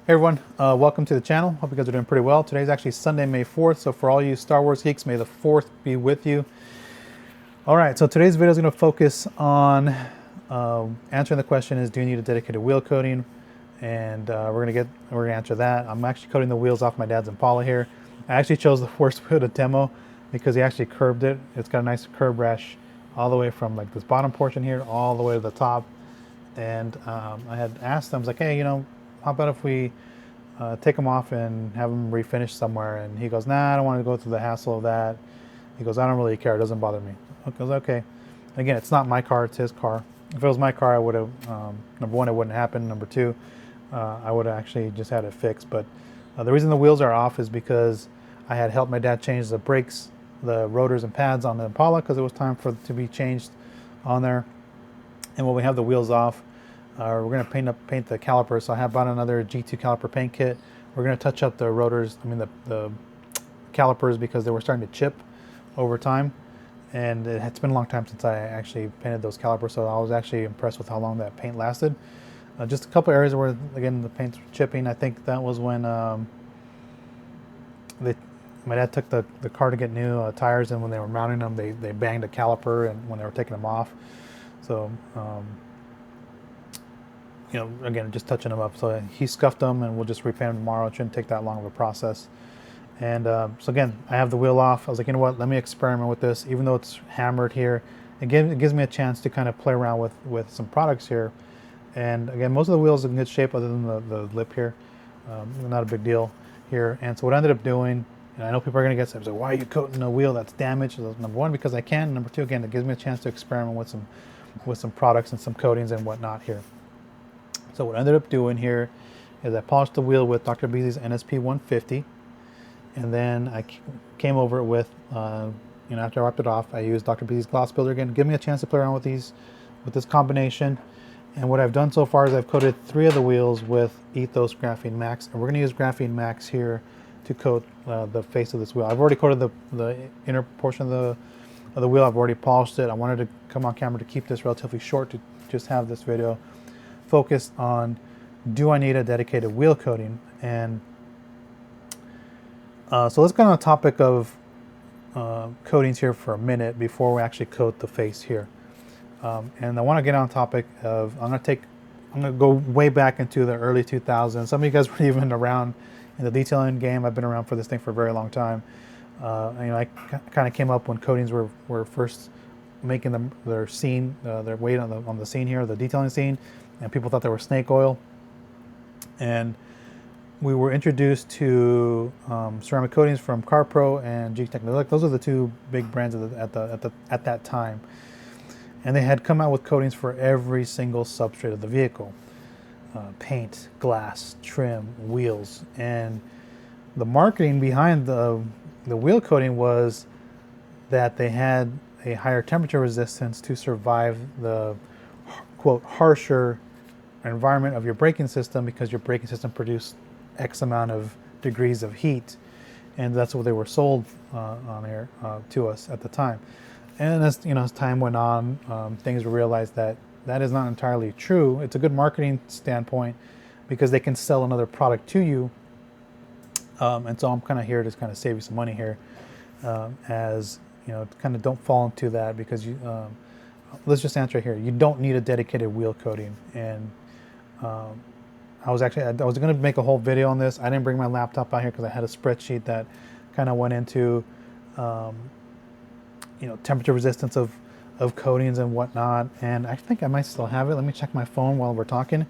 Hey everyone, welcome to the channel. Hope you guys are doing pretty well. Today's actually Sunday, May 4th, so for all you Star Wars geeks, may the 4th be with you. All right, so today's video is going to focus on answering the question is, do you need a dedicated wheel coating? And we're gonna answer that. I'm actually coating the wheels off my dad's Impala here. I actually chose the worst wheel to demo because he actually curbed it. It's got a nice curb rash all the way from like this bottom portion here all the way to the top. And I had asked him, I was like, hey, how about if we take them off and have them refinished somewhere? And he goes, nah, I don't want to go through the hassle of that. He goes, I don't really care. It doesn't bother me. I goes, okay. Again, it's not my car. It's his car. If it was my car, I would have, number one, it wouldn't happen. Number two, I would have actually just had it fixed. But the reason the wheels are off is because I had helped my dad change the brakes, the rotors and pads on the Impala because it was time for it to be changed on there. And when we have the wheels off, we're going to paint the calipers. So I have bought another G2 caliper paint kit. We're going to touch up the rotors, the calipers, because they were starting to chip over time. And it's been a long time since I actually painted those calipers, so I was actually impressed with how long that paint lasted. Just a couple areas where, again, the paint's chipping. I think that was when my dad took the car to get new tires, and when they were mounting them, they banged a caliper, and when they were taking them off. So, again, just touching them up. So he scuffed them, and we'll just repaint them tomorrow. It shouldn't take that long of a process. And so again, I have the wheel off. I was like, you know what, let me experiment with this. Even though it's hammered here, it gives me a chance to kind of play around with some products here. And again, most of the wheels are in good shape other than the lip here. Not a big deal here. And so what I ended up doing, and I know people are going to get upset, like, why are you coating a wheel that's damaged? So number one, because I can. Number two, again, it gives me a chance to experiment with some products and some coatings and whatnot here. So what I ended up doing here is I polished the wheel with Dr. Beezy's NSP 150, and then I came over it with, after I wiped it off, I used Dr. Beezy's gloss builder again. Give me a chance to play around with this combination. And what I've done so far is I've coated 3 of the wheels with Ethos Graphene Max, and we're going to use Graphene Max here to coat the face of this wheel. I've already coated the inner portion of the wheel. I've already polished it. I wanted to come on camera to keep this relatively short to just have this video focused on, do I need a dedicated wheel coating? And so let's go on the topic of coatings here for a minute before we actually coat the face here. And I want to get on topic of, I'm going to go way back into the early 2000s. Some of you guys were even around in the detailing game. I've been around for this thing for a very long time. I kind of came up when coatings were first making their scene, their weight on the scene here, the detailing scene, and people thought they were snake oil. And we were introduced to ceramic coatings from CarPro and G Technic. Those are the 2 big brands at that time. And they had come out with coatings for every single substrate of the vehicle. Paint, glass, trim, wheels. And the marketing behind the wheel coating was that they had a higher temperature resistance to survive the, quote, harsher environment of your braking system, because your braking system produced X amount of degrees of heat. And that's what they were sold on here to us at the time. And as time went on, things were realized that is not entirely true. It's a good marketing standpoint because they can sell another product to you. And so I'm kind of here to kind of save you some money here, as kind of don't fall into that, because let's just answer it here. You don't need a dedicated wheel coating. And I was going to make a whole video on this. I didn't bring my laptop out here because I had a spreadsheet that kind of went into temperature resistance of coatings and whatnot. And I think I might still have it. Let me check my phone while we're talking.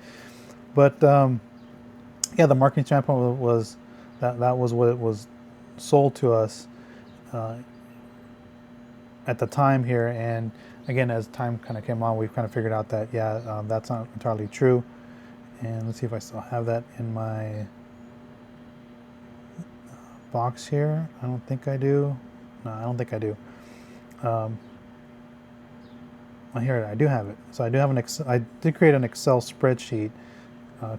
But yeah, the marketing standpoint was that was what it was sold to us at the time here. And again, as time kind of came on, we've kind of figured out that, yeah, that's not entirely true. And let's see if I still have that in my box here. I don't think I do. No, I don't think I do. Well, here I do have it. So I do have I did create an Excel spreadsheet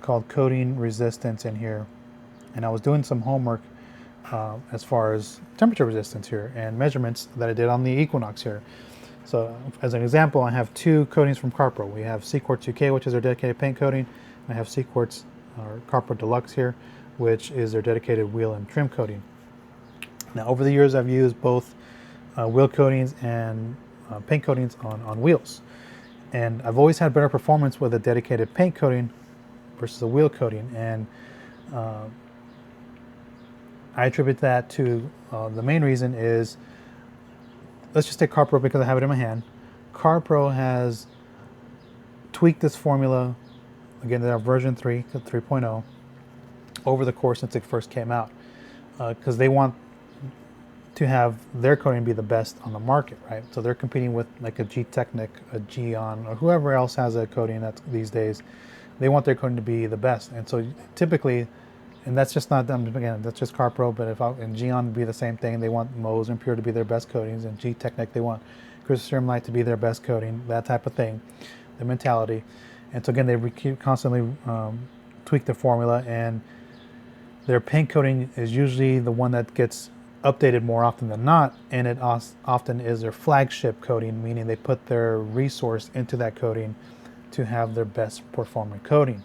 called coating resistance in here, and I was doing some homework as far as temperature resistance here and measurements that I did on the Equinox here. So as an example, I have 2 coatings from CarPro. We have C-Quartz UK, which is our dedicated paint coating, and I have C-Quartz or Carpro Deluxe here, which is their dedicated wheel and trim coating. Now, over the years, I've used both wheel coatings and paint coatings on wheels. And I've always had better performance with a dedicated paint coating versus a wheel coating. And I attribute that to the main reason is, let's just take CarPro because I have it in my hand. CarPro has tweaked this formula, again, they're version 3 to 3.0, over the course since it first came out. Because they want to have their coating be the best on the market, right? So they're competing with like a G-Technic, a Geon, or whoever else has a coating that's these days. They want their coating to be the best. And so typically, and that's just not them, again, that's just CarPro, but and Geon would be the same thing. They want Mohs and Pure to be their best coatings, and G-Technic, they want Crystal Light to be their best coating, that type of thing, the mentality. And so again, they constantly tweak the formula, and their paint coating is usually the one that gets updated more often than not, and it often is their flagship coating, meaning they put their resource into that coating to have their best performing coating,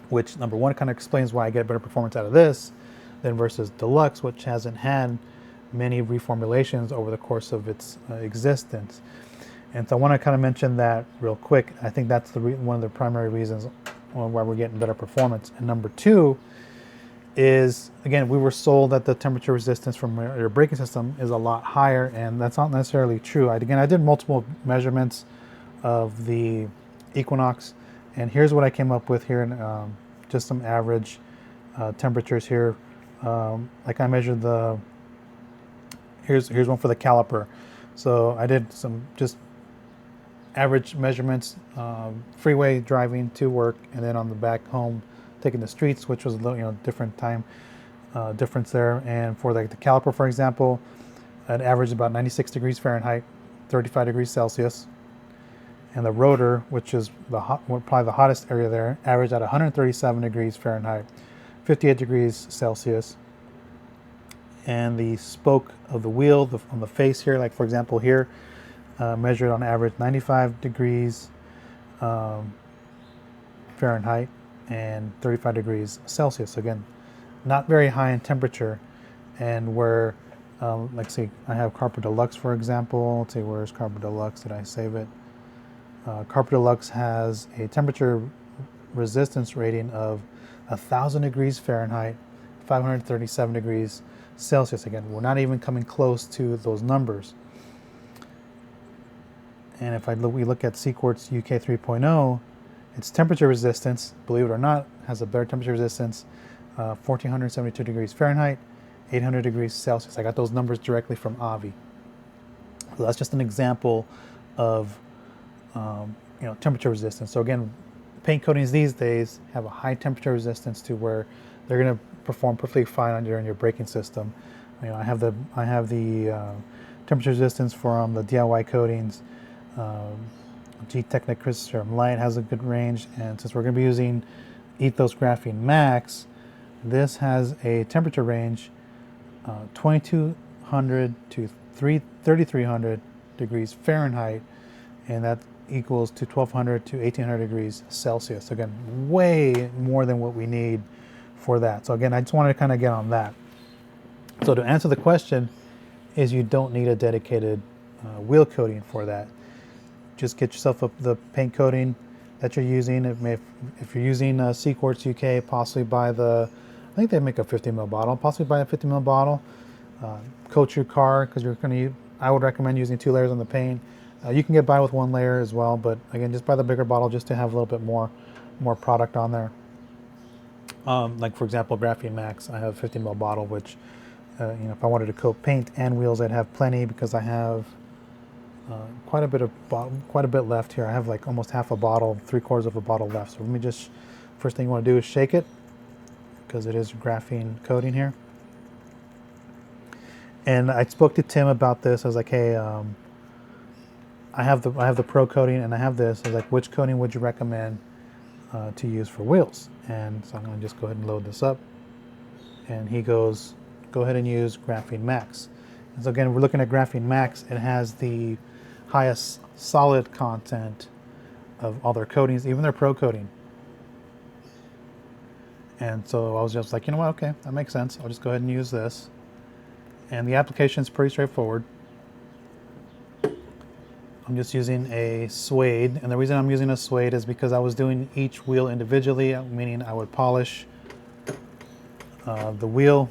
which number one kind of explains why I get better performance out of this than versus Deluxe, which hasn't had many reformulations over the course of its existence. And so I want to kind of mention that real quick. I think that's one of the primary reasons why we're getting better performance. And number two is, again, we were sold that the temperature resistance from your braking system is a lot higher, and that's not necessarily true. I did multiple measurements of the Equinox, and here's what I came up with here, in just some average temperatures here. Like I measured here's one for the caliper. So I did some just average measurements, freeway driving to work, and then on the back home, taking the streets, which was a little, different time difference there. And for the caliper, for example, it averaged about 96 degrees Fahrenheit, 35 degrees Celsius. And the rotor, which is probably the hottest area there, averaged at 137 degrees Fahrenheit, 58 degrees Celsius. And the spoke of the wheel on the face here, like for example here, measured on average 95 degrees Fahrenheit and 35 degrees Celsius. Again, not very high in temperature. And where, let's see, I have Carpro Deluxe, for example. Let's see, where's Carpro Deluxe? Did I save it? Carpro Deluxe has a temperature resistance rating of 1,000 degrees Fahrenheit, 537 degrees Celsius. Again, we're not even coming close to those numbers. And if we look at Seaquart's UK 3.0, its temperature resistance, believe it or not, has a better temperature resistance, 1,472 degrees Fahrenheit, 800 degrees Celsius. I got those numbers directly from Avi. So that's just an example of temperature resistance. So again, paint coatings these days have a high temperature resistance to where they're going to perform perfectly fine during your braking system. I have the temperature resistance from the DIY coatings. G-Technic Crystal Light has a good range, and since we're going to be using Ethos Graphene Max, this has a temperature range 2,200 to 3,300 degrees Fahrenheit, and that equals to 1,200 to 1,800 degrees Celsius. Again, way more than what we need for that. So again, I just wanted to kind of get on that. So to answer the question is, you don't need a dedicated wheel coating for that. Just get yourself the paint coating that you're using. If you're using Seaquart's UK, possibly buy I think they make a 50 ml bottle, possibly buy a 50 ml bottle. Coat your car, because I would recommend using 2 layers on the paint. You can get by with 1 layer as well, but again, just buy the bigger bottle just to have a little bit more product on there. Like for example, Graphene Max, I have a 50 ml bottle, which if I wanted to coat paint and wheels, I'd have plenty, because I have quite a bit left here. I have like almost half a bottle, 3/4 of a bottle left. So let me just, first thing you want to do is shake it, because it is graphene coating here. And I spoke to Tim about this. I was like, hey, I have the Pro coating and I have this. I was like, which coating would you recommend to use for wheels? And so I'm going to just go ahead and load this up. And he goes, go ahead and use Graphene Max. And so again, we're looking at Graphene Max. It has the highest solid content of all their coatings, even their Pro coating. And so I was just like, you know what, okay, that makes sense. I'll just go ahead and use this. And the application is pretty straightforward. I'm just using a suede, and the reason I'm using a suede is because I was doing each wheel individually, meaning I would polish the wheel,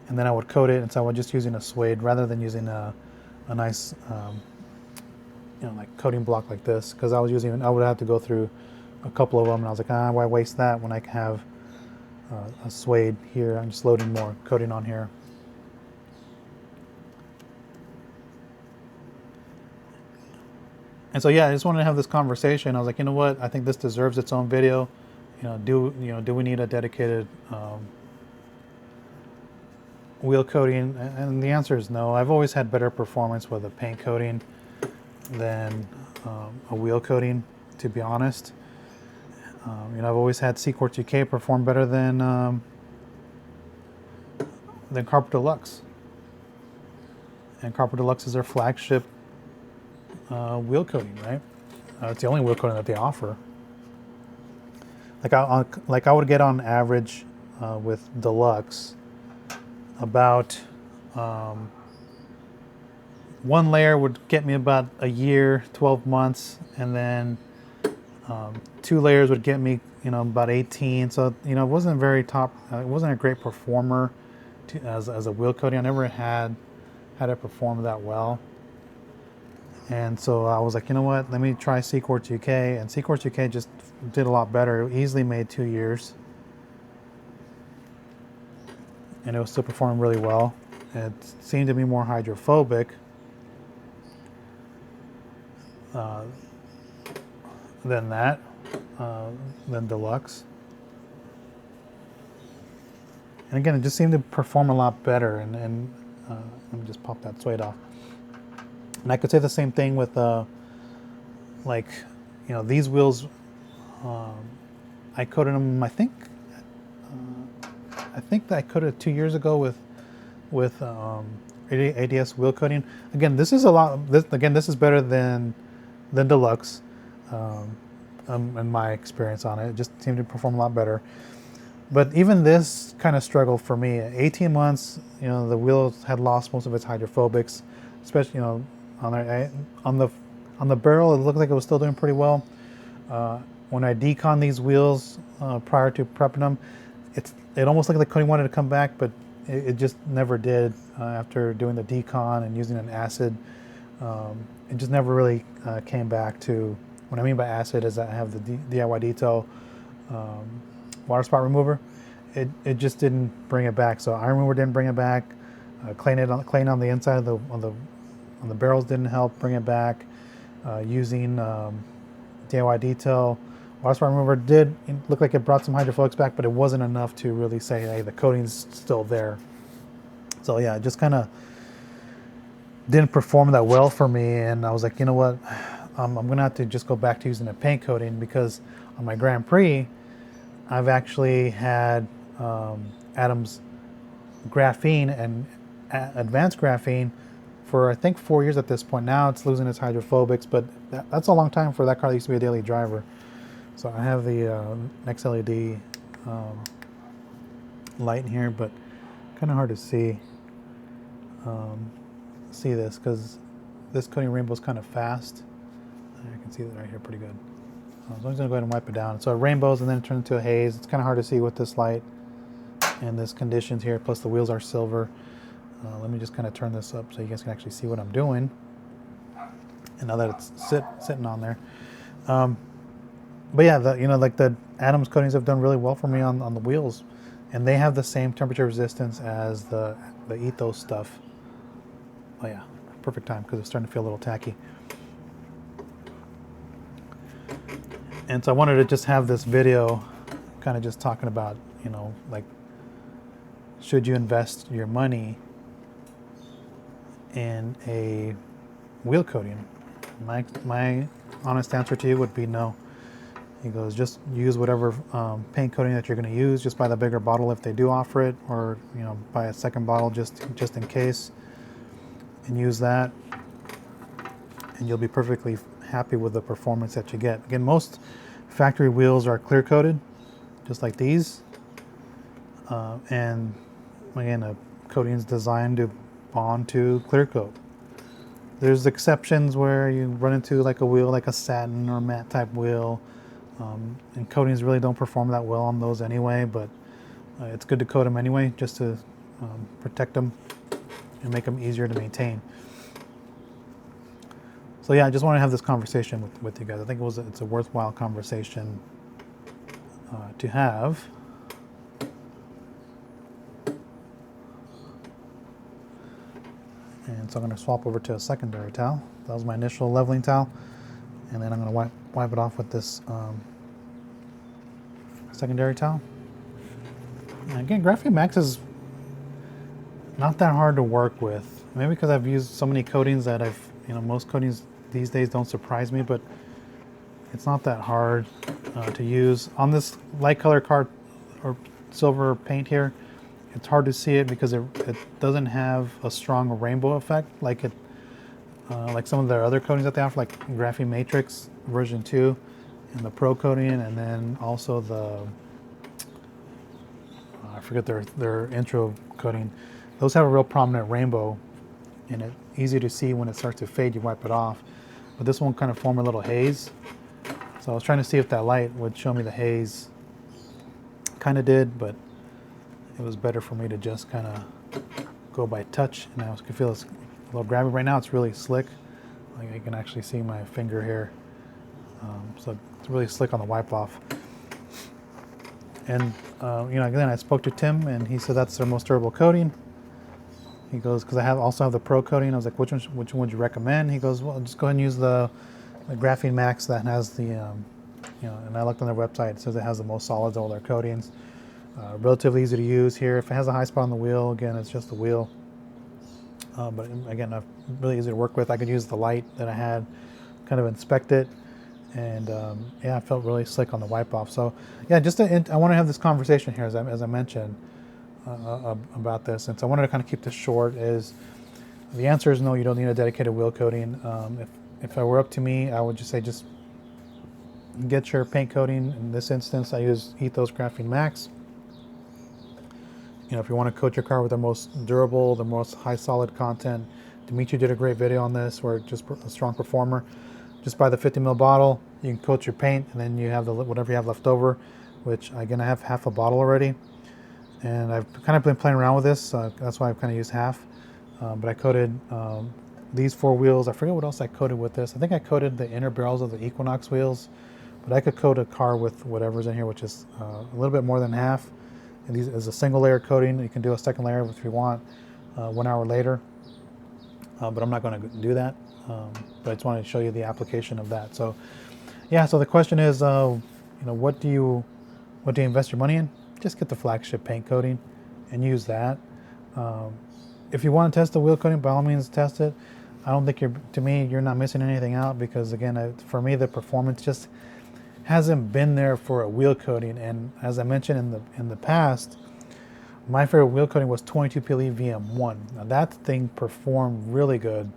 and then I would coat it, and so I was just using a suede rather than using a nice, like coating block like this, because I would have to go through a couple of them, and I was like, why waste that when I can have a suede here? I'm just loading more coating on here. And so yeah, I just wanted to have this conversation. I was like, you know what? I think this deserves its own video. Do we need a dedicated wheel coating? And the answer is no. I've always had better performance with a paint coating than a wheel coating, to be honest. I've always had C-Quartz UK perform better than Carpet Deluxe. And Carpet Deluxe is their flagship wheel coating, right? It's the only wheel coating that they offer. Like I would get on average with Deluxe about one layer would get me about a year, 12 months, and then 2 layers would get me, about 18. So, it wasn't very top. It wasn't a great performer as a wheel coating. I never had it perform that well. And so I was like, you know what? Let me try C-Quartz UK, and C-Quartz UK just did a lot better. It easily made 2 years, and it was still performing really well. It seemed to be more hydrophobic than Deluxe. And again, it just seemed to perform a lot better. And let me just pop that suede off. And I could say the same thing with these wheels. I coated them. I think that I coated 2 years ago with ADS wheel coating. Again, this is this is better than Deluxe. In my experience on it, it just seemed to perform a lot better. But even this kind of struggled for me. 18 months, the wheels had lost most of its hydrophobics, especially on the barrel. It looked like it was still doing pretty well. When I decon these wheels prior to prepping them, it almost looked like the coating wanted to come back, but it just never did. After doing the decon and using an acid, it just never really came back to. What I mean by acid is that I have the DIY Detail water spot remover. It just didn't bring it back. So iron remover didn't bring it back. Claying on the inside of on the barrels didn't help bring it back. Using DIY Detail water spot remover did look like it brought some hydrophobics back, but it wasn't enough to really say, hey, the coating's still there. So yeah, it just kind of didn't perform that well for me, and I was like, you know what? I'm going to have to just go back to using a paint coating, because on my Grand Prix, I've actually had Adam's Graphene and Advanced Graphene for I think 4 years at this point. Now it's losing its hydrophobics, but that's a long time for that car that used to be a daily driver. So I have the next LED light in here, but kind of hard to see this because this coating rainbow is kind of fast. I can see that right here pretty good. So I'm just going to go ahead and wipe it down. So it rainbows and then it turns into a haze. It's kind of hard to see with this light and this conditions here, plus the wheels are silver. Let me just kind of turn this up so you guys can actually see what I'm doing. And now that it's sitting on there. But yeah, the Adams coatings have done really well for me on the wheels. And they have the same temperature resistance as the Ethos stuff. Oh yeah, perfect time because it's starting to feel a little tacky. And so I wanted to just have this video kind of just talking about, should you invest your money in a wheel coating? My honest answer to you would be no. He goes, just use whatever paint coating that you're going to use. Just buy the bigger bottle if they do offer it, or buy a second bottle just in case, and use that, and you'll be perfectly happy with the performance that you get. Again, most factory wheels are clear coated, just like these. And again, a coating is designed to bond to clear coat. There's exceptions where you run into like a wheel, like a satin or matte type wheel, and coatings really don't perform that well on those anyway, but it's good to coat them anyway, just to protect them and make them easier to maintain. So yeah, I just want to have this conversation with you guys. I think it's a worthwhile conversation to have. And so I'm going to swap over to a secondary towel. That was my initial leveling towel. And then I'm going to wipe it off with this secondary towel. And again, Graphene Max is not that hard to work with. Maybe because I've used so many coatings that most coatings these days don't surprise me, but it's not that hard to use. On this light color card or silver paint here, it's hard to see it because it doesn't have a strong rainbow effect like some of their other coatings that they have, like Graphene Matrix version 2 and the Pro coating, and then also the I forget their intro coating. Those have a real prominent rainbow in it. Easy to see when it starts to fade, you wipe it off. But this one kind of formed a little haze. So I was trying to see if that light would show me the haze. Kind of did, but it was better for me to just kind of go by touch. And I can feel it's a little grabby. Right now it's really slick. Like I can actually see my finger here. So it's really slick on the wipe off. And again, I spoke to Tim and he said that's their most durable coating. He goes, because I also have the Pro coating. I was like, which one would you recommend? He goes, well, just go ahead and use the Graphene Max that has the, and I looked on their website. It says it has the most solids of all their coatings. Relatively easy to use here. If it has a high spot on the wheel, again, it's just the wheel. But again, really easy to work with. I could use the light that I had, kind of inspect it, and I felt really slick on the wipe off. So yeah, I want to have this conversation here, as I mentioned, about this. And so I wanted to kind of keep this short. The answer is no, you don't need a dedicated wheel coating. If it were up to me, I would just say get your paint coating. In this instance, I use Ethos Graphene Max. If you want to coat your car with the most durable, the most high solid content, Dimitri did a great video on this, where just a strong performer. Just buy the 50 ml bottle, you can coat your paint, and then you have whatever you have left over, which again, I have half a bottle already. And I've kind of been playing around with this, so that's why I've kind of used half. But I coated these 4 wheels. I forget what else I coated with this. I think I coated the inner barrels of the Equinox wheels, but I could coat a car with whatever's in here, which is a little bit more than half. And these is a single layer coating. You can do a second layer if you want 1 hour later, but I'm not going to do that. But I just wanted to show you the application of that. So yeah, so the question is, what do you invest your money in? Just get the flagship paint coating and use that. If you want to test the wheel coating, by all means test it. I don't think you're not missing anything out, because again, for me, the performance just hasn't been there for a wheel coating. And as I mentioned in the past, my favorite wheel coating was 22 PLE VM1. Now that thing performed really good,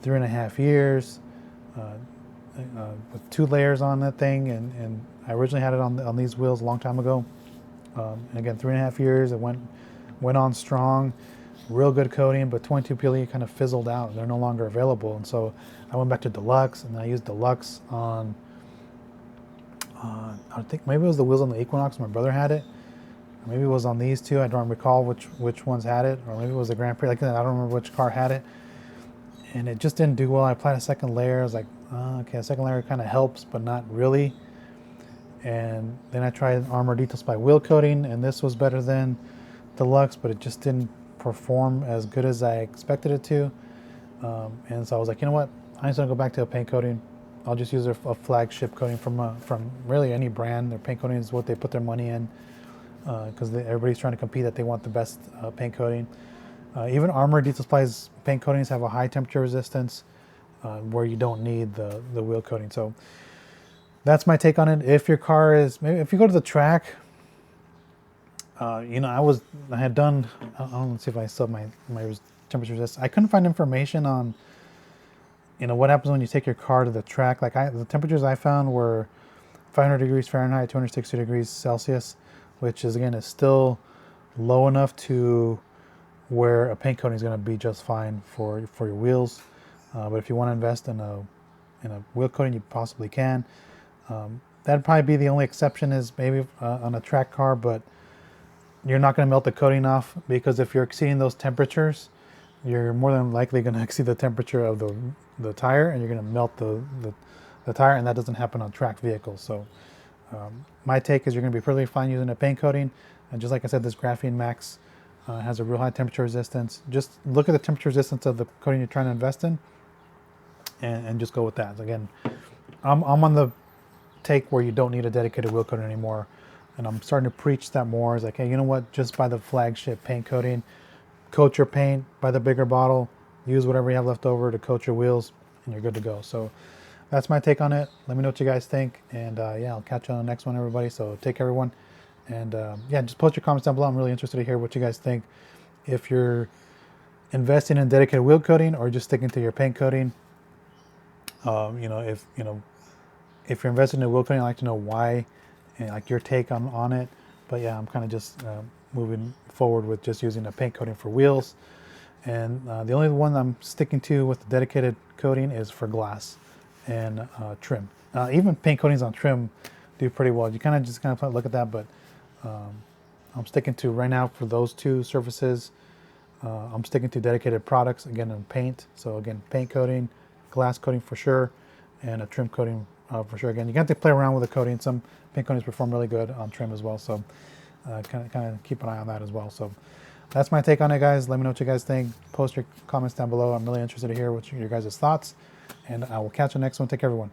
3.5 years, with 2 layers on that thing, and I originally had it on these wheels a long time ago. And again, 3.5 years, it went on strong, real good coating, but 22 PLE kind of fizzled out. They're no longer available. And so I went back to Deluxe, and I used Deluxe on, I think maybe it was the wheels on the Equinox. My brother had it. Or maybe it was on these two. I don't recall which ones had it, or maybe it was the Grand Prix. I don't remember which car had it. And it just didn't do well. I applied a second layer. I was like, okay, a second layer kind of helps, but not really. And then I tried Armored Ethos by wheel coating, and this was better than Deluxe, but it just didn't perform as good as I expected it to. And so I was like, you know what? I'm just gonna go back to a paint coating. I'll just use a flagship coating from really any brand. Their paint coating is what they put their money in, because everybody's trying to compete that they want the best paint coating. Even Armored Ethos paint coatings have a high temperature resistance, where you don't need the wheel coating. So that's my take on it. If your car is, maybe if you go to the track, I had done, let's see if I still have my temperature resistance. I couldn't find information on, what happens when you take your car to the track. Like the temperatures I found were 500 degrees Fahrenheit, 260 degrees Celsius. which is again is still low enough to where a paint coating is going to be just fine for your wheels. But if you want to invest in a wheel coating, you possibly can. That'd probably be the only exception, is maybe on a track car, but you're not going to melt the coating off, because if you're exceeding those temperatures, you're more than likely going to exceed the temperature of the tire, and you're going to melt the tire, and that doesn't happen on track vehicles. So my take is you're going to be perfectly fine using a paint coating. And just like I said, this Graphene Max has a real high temperature resistance. Just look at the temperature resistance of the coating you're trying to invest in, and just go with that. So again, I'm on the take where you don't need a dedicated wheel coating anymore, and I'm starting to preach that more. It's like, hey, you know what, just buy the flagship paint coating, coat your paint, buy the bigger bottle, use whatever you have left over to coat your wheels, and you're good to go. So that's my take on it. Let me know what you guys think, and yeah, I'll catch you on the next one, everybody. So take care, everyone, and yeah, just post your comments down below. I'm really interested to hear what you guys think, if you're investing in dedicated wheel coating or just sticking to your paint coating. If you're investing in wheel coating, I'd like to know why, and like your take on it. But yeah, I'm kind of just moving forward with just using a paint coating for wheels. And the only one I'm sticking to with the dedicated coating is for glass and trim. Even paint coatings on trim do pretty well. You kind of look at that, but I'm sticking to right now for those two surfaces. I'm sticking to dedicated products, again, in paint. So again, paint coating, glass coating for sure, and a trim coating for sure. Again, you have to play around with the coating. Some paint coatings perform really good on trim as well, so kind of keep an eye on that as well. So that's my take on it, guys. Let me know what you guys think. Post your comments down below. I'm really interested to hear what your guys' thoughts, and I will catch you next one. Take care, everyone.